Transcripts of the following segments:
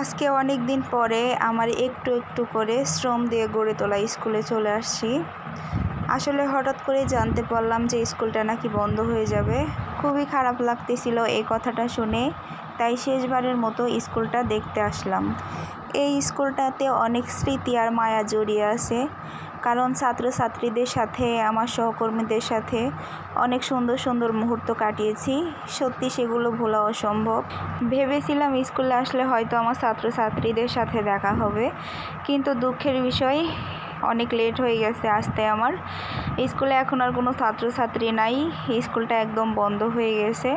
আজকে অনেক দিন পরে আমার একটু একটু করে শ্রম দিয়ে গড়ে তোলা স্কুলে চলে আসছি। আসলে হঠাৎ করে জানতে পারলাম যে স্কুলটা নাকি বন্ধ হয়ে যাবে। খুবই খারাপ লাগতেছিল এই কথাটা শুনে, তাই শেষবারের মতো স্কুলটা দেখতে আসলাম। এই স্কুলটাতে অনেক স্মৃতি আর মায়া জড়িয়ে আছে, কারণ ছাত্রছাত্রীদের সাথে, আমার সহকর্মীদের সাথে অনেক সুন্দর সুন্দর মুহূর্ত কাটিয়েছি। সত্যি সেগুলো ভোলা অসম্ভব। ভেবেছিলাম স্কুলে আসলে হয়তো আমার ছাত্রছাত্রীদের সাথে দেখা হবে, কিন্তু দুঃখের বিষয় অনেক লেট হয়ে গেছে আসতে আমার। স্কুলে এখন আর কোনো ছাত্রছাত্রী নাই, স্কুলটা একদম বন্ধ হয়ে গেছে।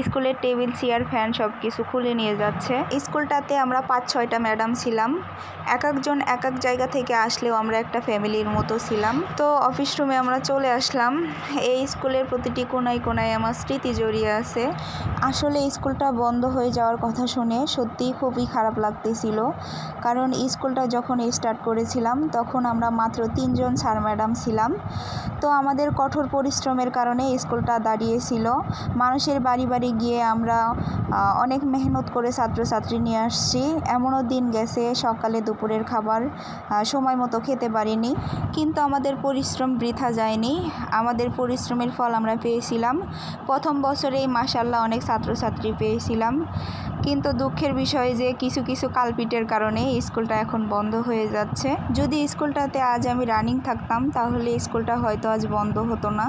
স্কুলের টেবিল, চেয়ার, ফ্যান সব কিছু খুলে নিয়ে যাচ্ছে। স্কুলটাতে আমরা 5-6টা ম্যাডাম ছিলাম, এক একজন এক এক জায়গা থেকে আসলেও আমরা একটা ফ্যামিলির মতো ছিলাম। তো অফিস রুমে আমরা চলে আসলাম। এই স্কুলের প্রতিটি কোনায় কোনায় আমার স্মৃতি জড়িয়ে আছে। আসলে স্কুলটা বন্ধ হয়ে যাওয়ার কথা শুনে সত্যিই খুবই খারাপ লাগতেছিল, কারণ স্কুলটা যখন স্টার্ট করেছিলাম তখন আমরা মাত্র 3জন স্যার ম্যাডাম ছিলাম। তো আমাদের কঠোর পরিশ্রমের কারণে স্কুলটা দাঁড়িয়েছিল। মানুষের বাড়ি বাড়ি গিয়ে আমরা অনেক মেহনত করে ছাত্রছাত্রী নিয়ে আসছি। এমনও দিন গেছে সকালে দুপুরের খাবার সময় মতো খেতে পারিনি, কিন্তু আমাদের পরিশ্রম বৃথা যায়নি। আমাদের পরিশ্রমের ফল আমরা পেয়েছিলাম। প্রথম বছরেই মাশাআল্লাহ অনেক ছাত্রছাত্রী পেয়েছিলাম, কিন্তু দুঃখের বিষয় যে কিছু কিছু কালপিটের কারণে স্কুলটা এখন বন্ধ হয়ে যাচ্ছে। যদি স্কুলটাতে আজ আমি রানিং থাকতাম তাহলে স্কুলটা হয়তো আজ বন্ধ হতো না।